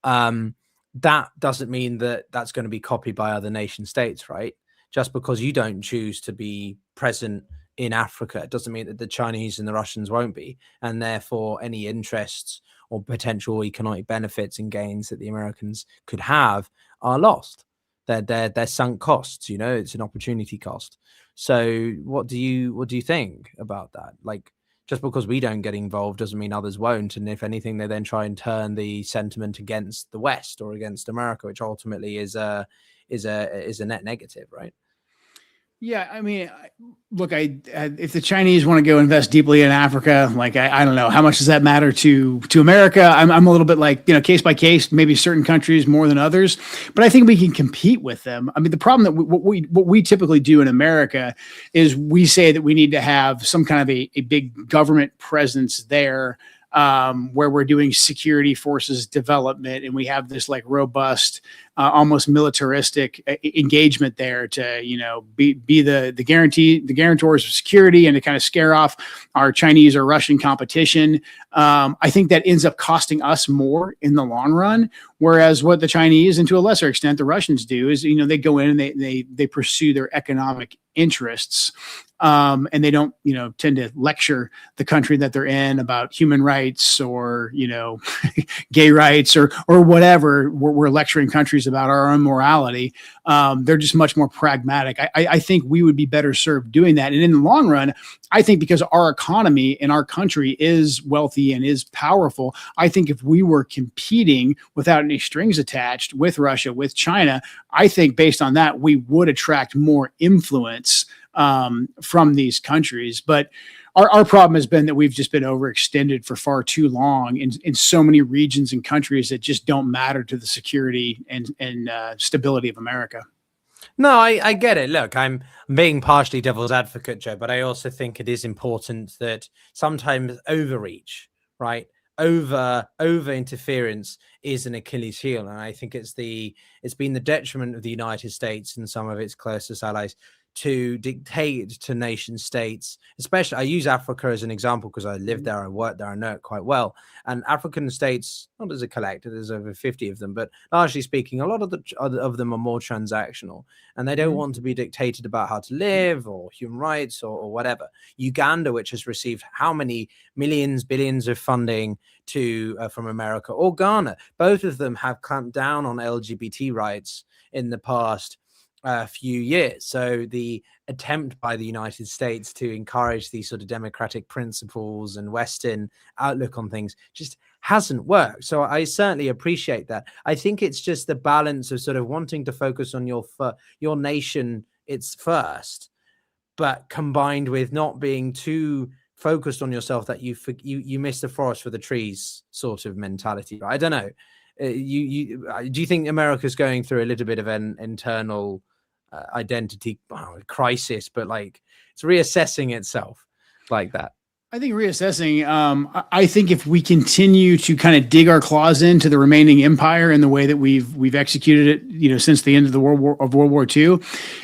that doesn't mean that that's going to be copied by other nation states, right? Just because you don't choose to be present in Africa, it doesn't mean that the Chinese and the Russians won't be, and therefore any interests or potential economic benefits and gains that the Americans could have are lost. They're sunk costs. You know, it's an opportunity cost. So, what do you think about that? Like, just because we don't get involved doesn't mean others won't. And if anything, they then try and turn the sentiment against the West or against America, which ultimately is a net negative, right? Yeah, I mean, look, if the Chinese want to go invest deeply in Africa, like I don't know how much does that matter to America. I'm a little bit like, case by case, maybe certain countries more than others, but I think we can compete with them. I mean, the problem that what we typically do in America is we say that we need to have some kind of a big government presence there. Where we're doing security forces development, and we have this like robust, almost militaristic engagement there to, be the guarantors of security and to kind of scare off our Chinese or Russian competition. I think that ends up costing us more in the long run. Whereas what the Chinese, and to a lesser extent the Russians, do is, they go in and they pursue their economic interests. And they don't, tend to lecture the country that they're in about human rights or, gay rights or whatever. We're lecturing countries about our own morality. They're just much more pragmatic. I think we would be better served doing that. And in the long run, I think because our economy in our country is wealthy and is powerful, I think if we were competing without any strings attached with Russia, with China, I think based on that, we would attract more influence from these countries. But our problem has been that we've just been overextended for far too long in so many regions and countries that just don't matter to the security and stability of America. No, I get it. Look, I'm being partially devil's advocate, Joe, but I also think it is important that sometimes overreach, right? Over interference is an Achilles heel. And I think it's been the detriment of the United States and some of its closest allies to dictate to nation states, especially I use Africa as an example because I lived there, I worked there, I know it quite well. And African states, not as a collective, there's over 50 of them, but largely speaking, a lot of them are more transactional, and they don't want to be dictated about how to live or human rights or whatever. Uganda, which has received how many millions, billions of funding from America, or Ghana, both of them have clamped down on LGBT rights in the past few years. So the attempt by the United States to encourage these sort of democratic principles and Western outlook on things just hasn't worked. So I certainly appreciate that. I think it's just the balance of sort of wanting to focus on your nation, it's first, but combined with not being too focused on yourself that you miss the forest for the trees sort of mentality. I don't know. Do you think America's going through a little bit of an internal identity crisis, but like it's reassessing itself like that? I think reassessing. I think if we continue to kind of dig our claws into the remaining empire in the way that we've executed it, since the end of World War II,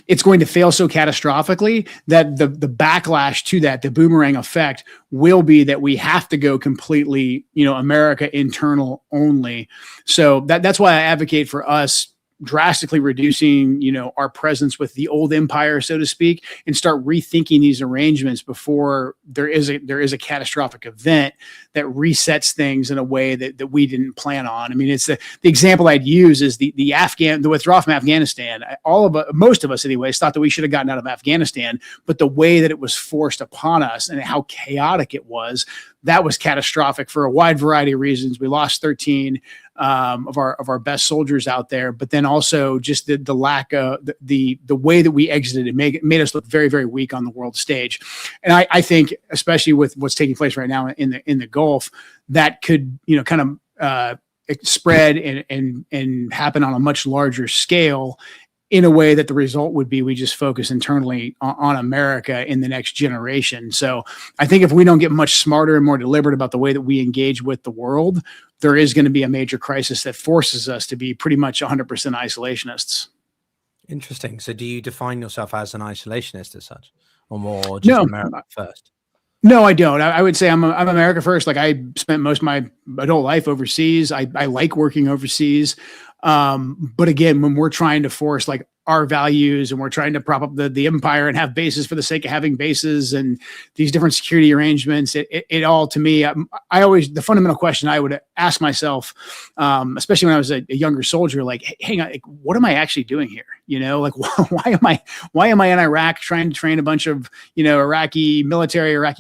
it's going to fail so catastrophically that the backlash to that, the boomerang effect, will be that we have to go completely, America internal only. So that's why I advocate for us drastically reducing, our presence with the old empire, so to speak, and start rethinking these arrangements before there is a catastrophic event that resets things in a way that we didn't plan on. I mean, it's the example I'd use is the withdrawal from Afghanistan. Most of us anyways thought that we should have gotten out of Afghanistan, but the way that it was forced upon us and how chaotic it was, that was catastrophic for a wide variety of reasons. We lost 13 of our best soldiers out there, but then also just the lack of the way that we exited it made us look very, very weak on the world stage. And I think, especially with what's taking place right now in the Gulf, that could kind of spread and happen on a much larger scale in a way that the result would be we just focus internally on America in the next generation. So I think if we don't get much smarter and more deliberate about the way that we engage with the world, there is going to be a major crisis that forces us to be pretty much 100% isolationists. Interesting. So do you define yourself as an isolationist as such, or more just No, America first? no, I don't. I would say I'm America first. Like, I spent most of my adult life overseas. I like working overseas. But again, when we're trying to force like our values and we're trying to prop up the empire and have bases for the sake of having bases and these different security arrangements, it all, to me, I always, the fundamental question I would ask myself, especially when I was a younger soldier, like, hey, hang on, like, what am I actually doing here? You know, like, why am I in Iraq trying to train a bunch of, Iraqi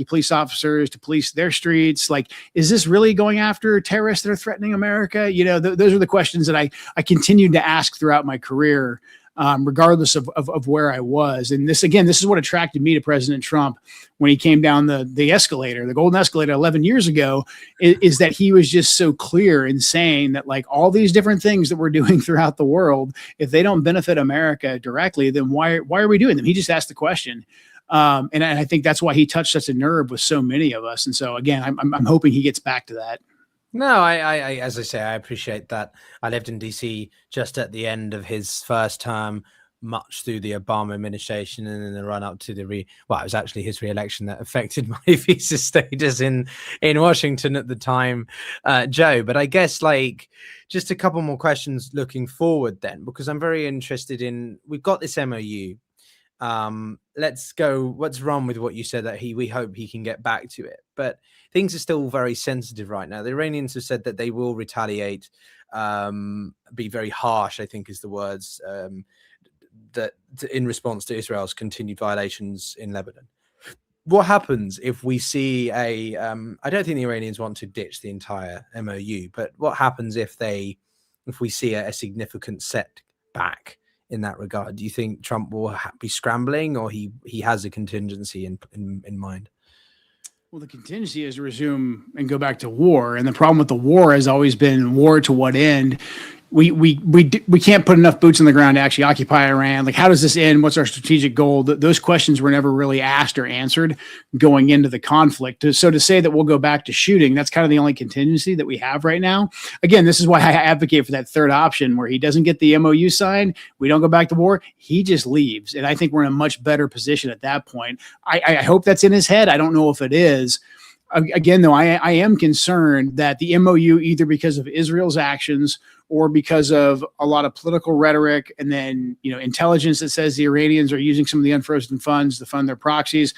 police officers to police their streets? Like, is this really going after terrorists that are threatening America? Those are the questions that I continued to ask throughout my career, regardless of where I was. And this is what attracted me to President Trump when he came down the escalator, the golden escalator 11 years ago, is that he was just so clear in saying that, like, all these different things that we're doing throughout the world, if they don't benefit America directly, then why are we doing them? He just asked the question. And I think that's why he touched such a nerve with so many of us. And so, again, I'm hoping he gets back to that. No, I as I say, I appreciate that. I lived in DC just at the end of his first term, much through the Obama administration, and in the run up to it was actually his re-election that affected my visa status in Washington at the time, Joe. But I guess, like, just a couple more questions looking forward then, because I'm very interested in, we've got this MOU. Let's run with what you said, that we hope he can get back to it, but things are still very sensitive right now. The Iranians have said that they will retaliate, be very harsh, I think is the words, that in response to Israel's continued violations in Lebanon. What happens if we see I don't think the Iranians want to ditch the entire MOU, but what happens if we see a significant setback in that regard? Do you think Trump will be scrambling, or he has a contingency in mind? Well, the contingency is to resume and go back to war. And the problem with the war has always been war to what end? We can't put enough boots on the ground to actually occupy Iran. Like, how does this end? What's our strategic goal? Those questions were never really asked or answered going into the conflict. So to say that we'll go back to shooting, that's kind of the only contingency that we have right now. Again, this is why I advocate for that third option, where he doesn't get the MOU signed, we don't go back to war, he just leaves. And I think we're in a much better position at that point. I hope that's in his head. I don't know if it is. Again, though, I am concerned that the MOU, either because of Israel's actions or because of a lot of political rhetoric, and then intelligence that says the Iranians are using some of the unfrozen funds to fund their proxies,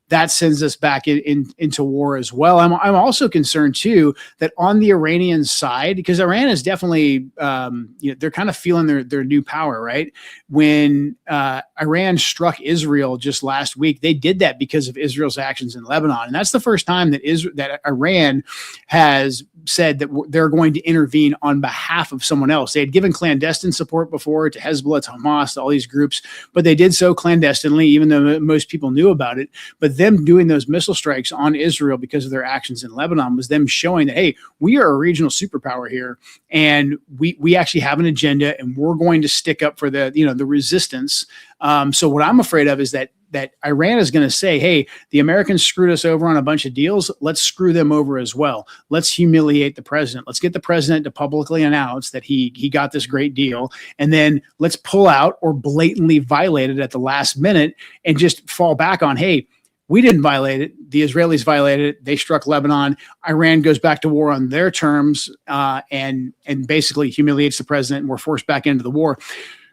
that sends us back into war as well. I'm also concerned too that on the Iranian side, because Iran is definitely they're kind of feeling their new power, right? When Iran struck Israel just last week, they did that because of Israel's actions in Lebanon, and that's the first time that Iran has said that they're going to intervene on behalf of someone else. They had given clandestine support before to Hezbollah, to Hamas, to all these groups, but they did so clandestinely, even though most people knew about it. But them doing those missile strikes on Israel because of their actions in Lebanon was them showing that, hey, we are a regional superpower here, and we actually have an agenda, and we're going to stick up for the resistance. So what I'm afraid of is that Iran is going to say, hey, the Americans screwed us over on a bunch of deals. Let's screw them over as well. Let's humiliate the president. Let's get the president to publicly announce that he got this great deal. And then let's pull out or blatantly violate it at the last minute and just fall back on, hey, we didn't violate it. The Israelis violated it. They struck Lebanon. Iran goes back to war on their terms, and basically humiliates the president, and we're forced back into the war.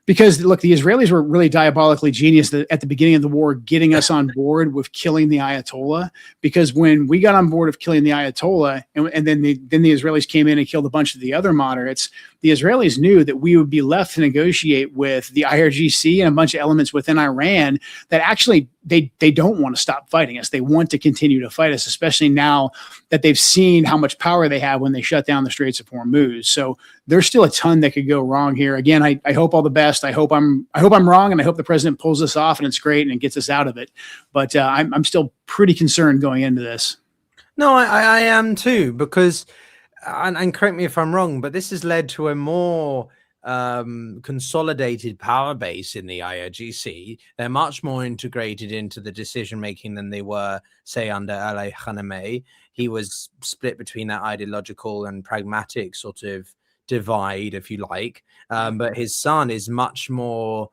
Because, look, the Israelis were really diabolically genius at the beginning of the war, getting us on board with killing the Ayatollah. Because when we got on board of killing the Ayatollah, and then the Israelis came in and killed a bunch of the other moderates, the Israelis knew that we would be left to negotiate with the IRGC and a bunch of elements within Iran that actually they don't want to stop fighting us. They want to continue to fight us, especially now that they've seen how much power they have when they shut down the Straits of Hormuz. So there's still a ton that could go wrong here. Again, I hope all the best. I hope I'm wrong, and I hope the president pulls this off and it's great and it gets us out of it. But I'm still pretty concerned going into this. No, I am too, because, and correct me if I'm wrong, but this has led to a more consolidated power base in the IRGC. They're much more integrated into the decision making than they were, say, under Ali Khamenei. He was split between that ideological and pragmatic sort of divide, if you like. But his son is much more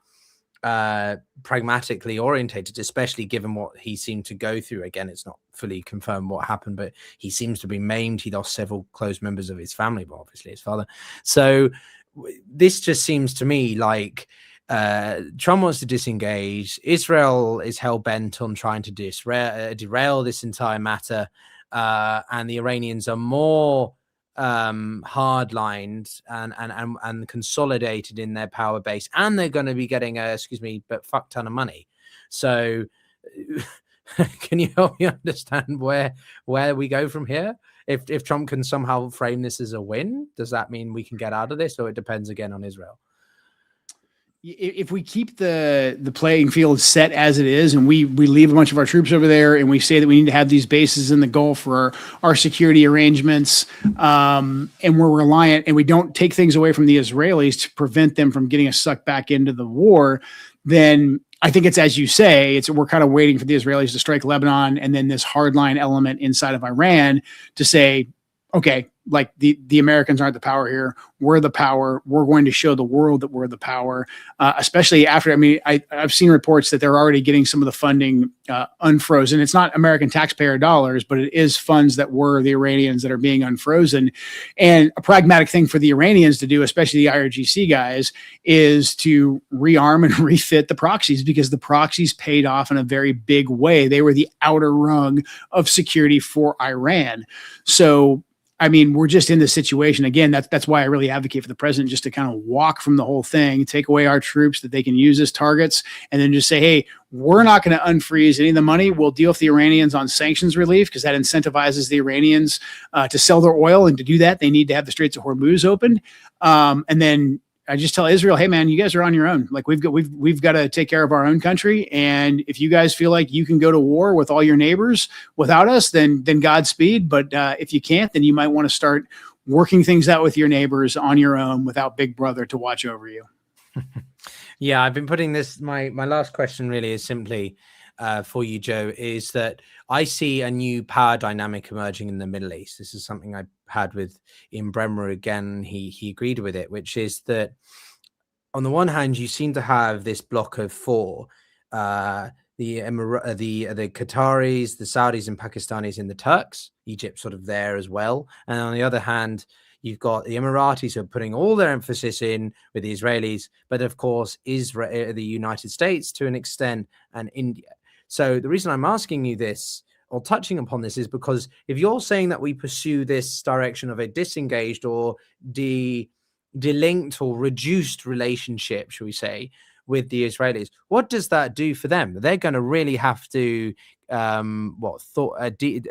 pragmatically orientated, especially given what he seemed to go through. Again, it's not fully confirmed what happened, but he seems to be maimed. He lost several close members of his family, but obviously his father. So this just seems to me like Trump wants to disengage. Israel is hell-bent on trying to derail this entire matter, and the Iranians are more hardlined and consolidated in their power base, and they're going to be getting a fuck ton of money. So can you help me understand where we go from here? If Trump can somehow frame this as a win, does that mean we can get out of this, or it depends again on Israel? If we keep the playing field set as it is, and we leave a bunch of our troops over there, and we say that we need to have these bases in the Gulf for our security arrangements, and we're reliant, and we don't take things away from the Israelis to prevent them from getting us sucked back into the war, then I think it's, as you say, we're kind of waiting for the Israelis to strike Lebanon, and then this hardline element inside of Iran to say, okay, like the Americans aren't the power here. We're the power. We're going to show the world that we're the power, especially after, I mean, I've seen reports that they're already getting some of the funding unfrozen. It's not American taxpayer dollars, but it is funds that were the Iranians that are being unfrozen. And a pragmatic thing for the Iranians to do, especially the IRGC guys, is to rearm and refit the proxies, because the proxies paid off in a very big way. They were the outer rung of security for Iran. So, I mean, we're just in this situation. Again, that's why I really advocate for the president just to kind of walk from the whole thing, take away our troops that they can use as targets, and then just say, hey, we're not going to unfreeze any of the money. We'll deal with the Iranians on sanctions relief, because that incentivizes the Iranians to sell their oil. And to do that, they need to have the Straits of Hormuz open. And then I just tell Israel, hey man, you guys are on your own. Like we've got to take care of our own country. And if you guys feel like you can go to war with all your neighbors without us, then Godspeed. But if you can't, then you might want to start working things out with your neighbors on your own without Big Brother to watch over you. Yeah, I've been putting this. My last question really is simply for you, Joe, is that I see a new power dynamic emerging in the Middle East. This is something I had with Ian Bremmer again. He agreed with it, which is that on the one hand, you seem to have this block of four, the Qataris, the Saudis and Pakistanis, and the Turks, Egypt sort of there as well. And on the other hand, you've got the Emiratis who are putting all their emphasis in with the Israelis, but of course, Israel, the United States to an extent, and India. So the reason I'm asking you this, or touching upon this, is because if you're saying that we pursue this direction of a disengaged or delinked or reduced relationship, shall we say, with the Israelis, what does that do for them? They're going to really have to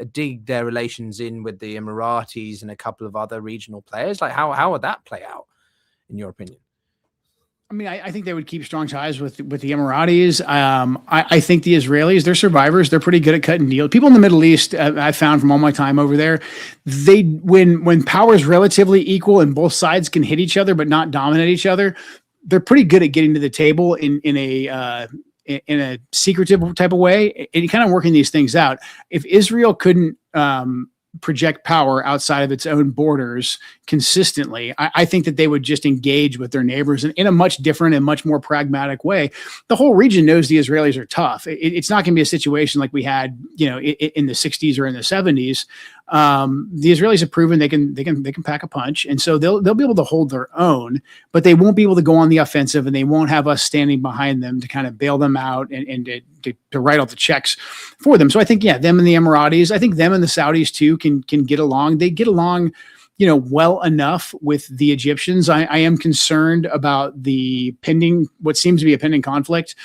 dig their relations in with the Emiratis and a couple of other regional players. Like how would that play out, in your opinion? I mean, I think they would keep strong ties with the Emiratis. I think the Israelis, they're survivors. They're pretty good at cutting deals. People in the Middle East, I've found from all my time over there, when power is relatively equal and both sides can hit each other but not dominate each other, they're pretty good at getting to the table in a secretive type of way and kind of working these things out. If Israel couldn't project power outside of its own borders consistently, I think that they would just engage with their neighbors in a much different and much more pragmatic way. The whole region knows the Israelis are tough. It's not going to be a situation like we had, in the 60s or in the 70s. The Israelis have proven they can pack a punch, and so they'll be able to hold their own, but they won't be able to go on the offensive, and they won't have us standing behind them to kind of bail them out and to write out the checks for them. So I think, them and the Emiratis, I think them and the Saudis too can get along. They get along, well enough with the Egyptians. I am concerned about what seems to be a pending conflict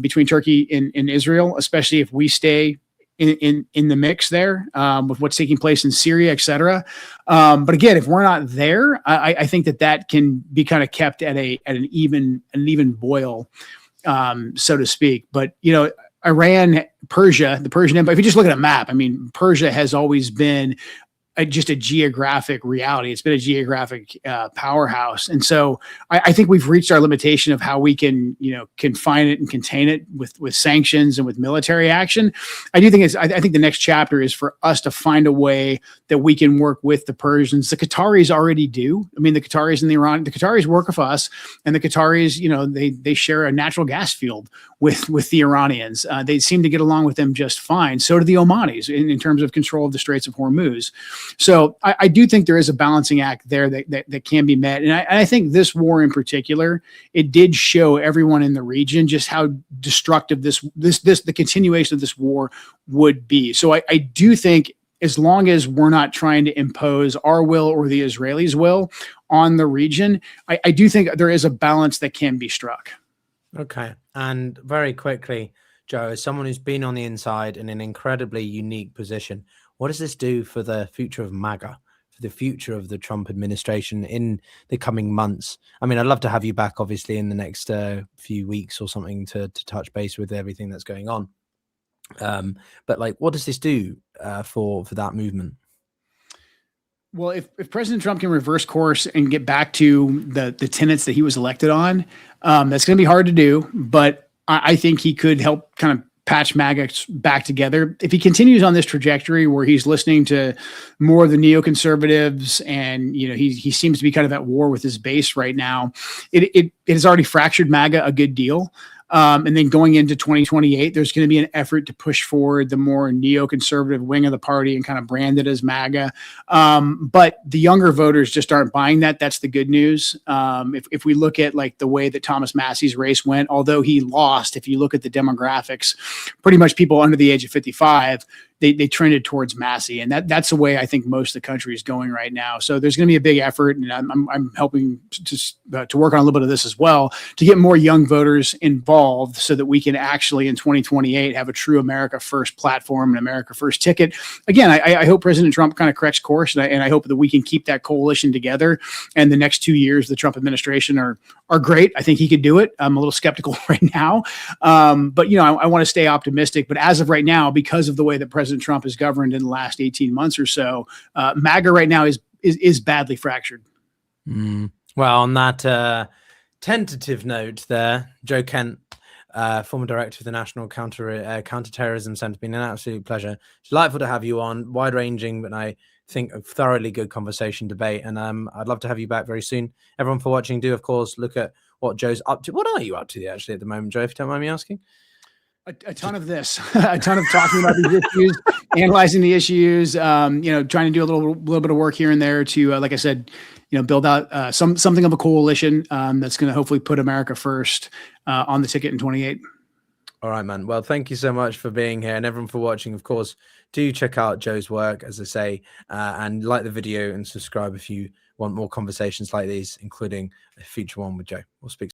between Turkey and Israel, especially if we stay in the mix there with what's taking place in Syria, et cetera. But again, if we're not there, I think that can be kind of kept at an even boil, so to speak. But, Iran, Persia, the Persian Empire, if you just look at a map, I mean, Persia has always been just a geographic reality. It's been a geographic powerhouse. And so I think we've reached our limitation of how we can, confine it and contain it with sanctions and with military action. I do think I think the next chapter is for us to find a way that we can work with the Persians. The Qataris already do. I mean, the Qataris and the Qataris work with us, and the Qataris, they share a natural gas field with the Iranians. They seem to get along with them just fine. So do the Omanis in terms of control of the Straits of Hormuz. So I do think there is a balancing act there that can be met. And I think this war in particular, it did show everyone in the region just how destructive the continuation of this war would be. So I do think as long as we're not trying to impose our will or the Israelis' will on the region, I do think there is a balance that can be struck. Okay. And very quickly, Joe, as someone who's been on the inside in an incredibly unique position, what does this do for the future of MAGA, for the future of the Trump administration in the coming months? I mean, I'd love to have you back, obviously, in the next few weeks or something to touch base with everything that's going on. But like, what does this do for that movement? Well, if President Trump can reverse course and get back to the tenets that he was elected on, that's going to be hard to do. But I think he could help kind of patch MAGA back together. If he continues on this trajectory where he's listening to more of the neoconservatives and, he seems to be kind of at war with his base right now, it has already fractured MAGA a good deal. And then going into 2028, there's going to be an effort to push forward the more neoconservative wing of the party and kind of brand it as MAGA. But the younger voters just aren't buying that. That's the good news. If we look at like the way that Thomas Massey's race went, although he lost, if you look at the demographics, pretty much people under the age of 55, they trended towards Massey, and that's the way I think most of the country is going right now. So there's going to be a big effort, and I'm helping to work on a little bit of this as well to get more young voters involved, so that we can actually in 2028 have a true America First platform and America First ticket. Again, I hope President Trump kind of corrects course, and I hope that we can keep that coalition together. And the next 2 years, the Trump administration are great. I think he could do it. I'm a little skeptical right now, but I want to stay optimistic. But as of right now, because of the way that President Trump has governed in the last 18 months or so, MAGA right now is badly fractured. Well, on that tentative note there, Joe Kent, former director of the National Counterterrorism Center, been an absolute pleasure. Delightful to have you on, wide-ranging, but I think a thoroughly good conversation, debate, and I'd love to have you back very soon. Everyone for watching, do of course look at what Joe's up to. What are you up to actually at the moment, Joe, if you don't mind me asking? A ton of this, a ton of talking about these issues, analyzing the issues, trying to do a little bit of work here and there to, like I said, build out something of a coalition that's going to hopefully put America First on the ticket in 28. All right, man. Well, thank you so much for being here, and everyone for watching. Of course, do check out Joe's work, as I say, and like the video and subscribe if you want more conversations like these, including a future one with Joe. We'll speak soon.